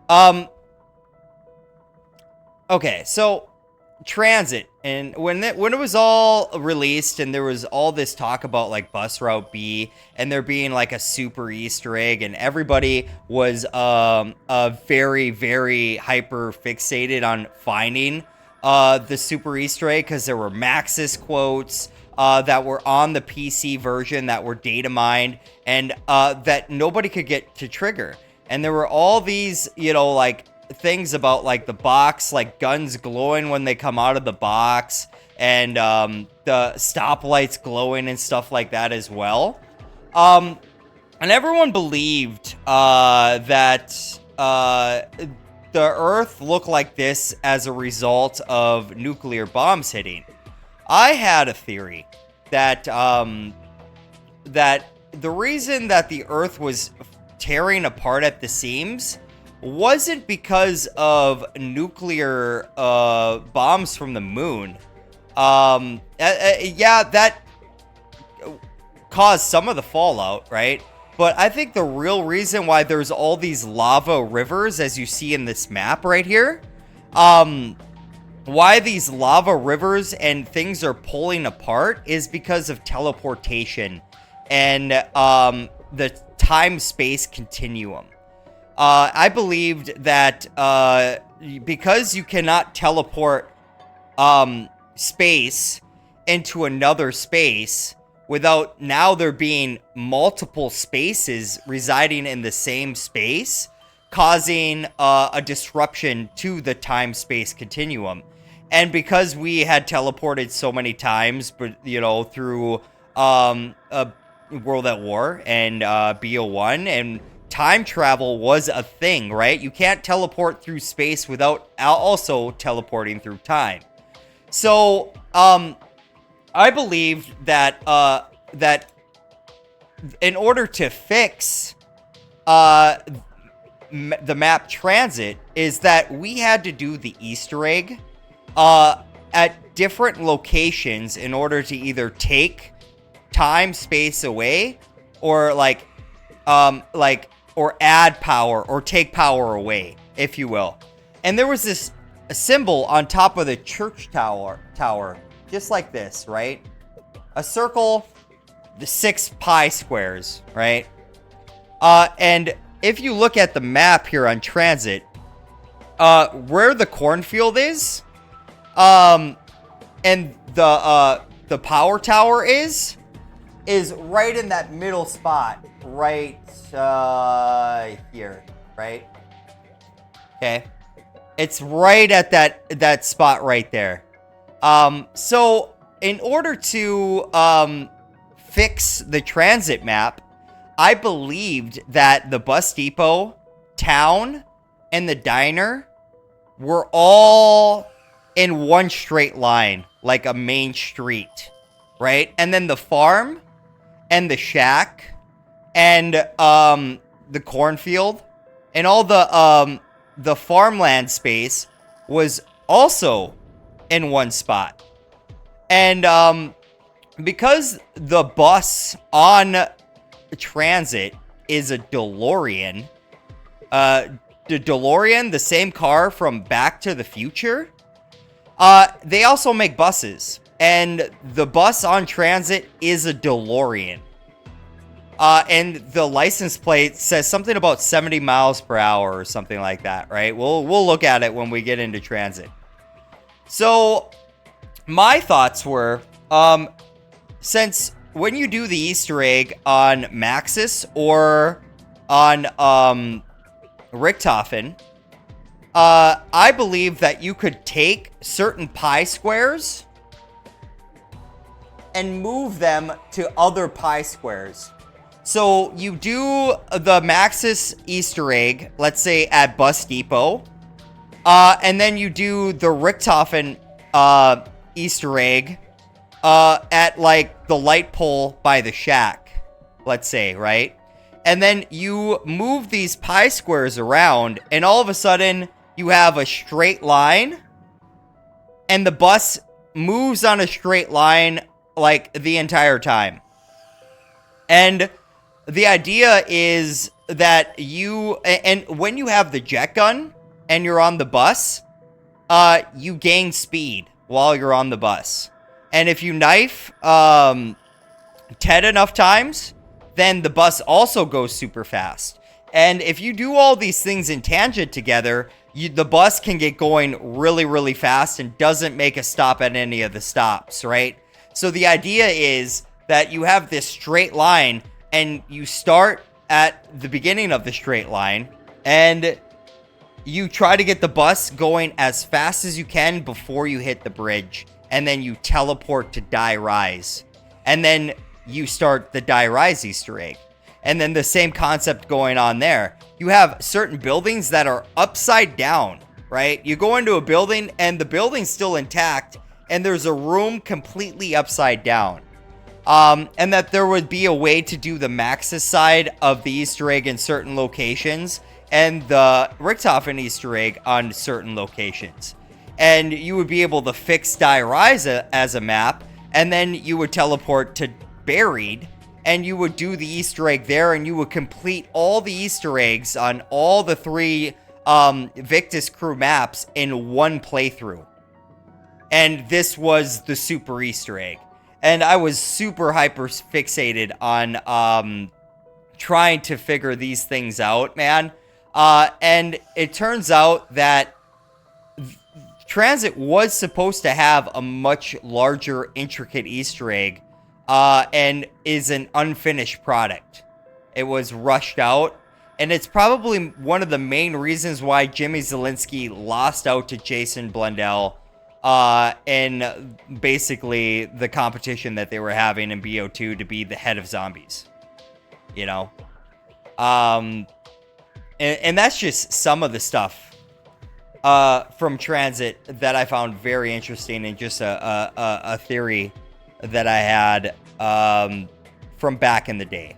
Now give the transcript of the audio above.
Um, okay, so Transit, and when it was all released and there was all this talk about like Bus Route B and there being like a super Easter egg, and everybody was very very hyper fixated on finding the super Easter egg because there were Maxis quotes that were on the PC version that were data mined, and that nobody could get to trigger. And there were all these, like things about like the box, like guns glowing when they come out of the box, and the stoplights glowing and stuff like that as well. And everyone believed that the Earth looked like this as a result of nuclear bombs hitting. I had a theory that that the reason that the Earth was tearing apart at the seams wasn't because of nuclear bombs from the moon. Yeah, that caused some of the fallout, right? But I think the real reason why there's all these lava rivers, as you see in this map right here, why these lava rivers and things are pulling apart is because of teleportation and the time-space continuum. I believed that because you cannot teleport space into another space without now there being multiple spaces residing in the same space, causing a disruption to the time-space continuum. And because we had teleported so many times, but through World at War and BO1, and time travel was a thing, right? You can't teleport through space without also teleporting through time. So, I believed that that in order to fix the map Transit is that we had to do the Easter egg at different locations in order to either take time space away or or add power or take power away, if you will. And there was this symbol on top of the church tower, just like this, right? A circle, the 6 pi squares, right? And if you look at the map here on Transit, where the cornfield is, and the power tower is right in that middle spot, right here, right? Okay, it's right at that spot right there. So in order to fix the Transit map, I believed that the bus depot, town, and the diner were all in one straight line, like a main street, right? And then the farm and the shack and the cornfield and all the farmland space was also in one spot. And because the bus on Transit is a DeLorean, the DeLorean, the same car from Back to the Future, they also make buses, and the bus on Transit is a DeLorean. And the license plate says something about 70 miles per hour or something like that, right? We'll look at it when we get into Transit. So my thoughts were, since when you do the Easter egg on Maxis or on Richtofen, I believe that you could take certain pi squares and move them to other pi squares. So you do the Maxis Easter egg, let's say at Bus Depot, and then you do the Richtofen Easter egg at like the light pole by the shack, let's say, right? And then you move these pi squares around, and all of a sudden you have a straight line, and the bus moves on a straight line like the entire time. And the idea is that you, and when you have the jet gun and you're on the bus, you gain speed while you're on the bus. And if you knife, Ted enough times, then the bus also goes super fast. And if you do all these things in tangent together, the bus can get going really, really fast and doesn't make a stop at any of the stops, right? So the idea is that you have this straight line and you start at the beginning of the straight line and you try to get the bus going as fast as you can before you hit the bridge. And then you teleport to Die Rise. And then you start the Die Rise Easter egg. And then the same concept going on there. You have certain buildings that are upside down, right? You go into a building and the building's still intact and there's a room completely upside down. And that there would be a way to do the Maxis side of the Easter egg in certain locations and the Richthofen Easter egg on certain locations. And you would be able to fix Die Rise as a map, and then you would teleport to Buried, and you would do the Easter egg there, and you would complete all the Easter eggs on all the 3 Victus Crew maps in one playthrough. And this was the super Easter egg. And I was super hyper fixated on trying to figure these things out, man. And it turns out that Tranzit was supposed to have a much larger, intricate Easter egg, and is an unfinished product. It was rushed out, and it's probably one of the main reasons why Jimmy Zielinski lost out to Jason Blundell in basically the competition that they were having in BO2 to be the head of zombies. You know? And that's just some of the stuff from Tranzit that I found very interesting, and just a theory that I had from back in the day.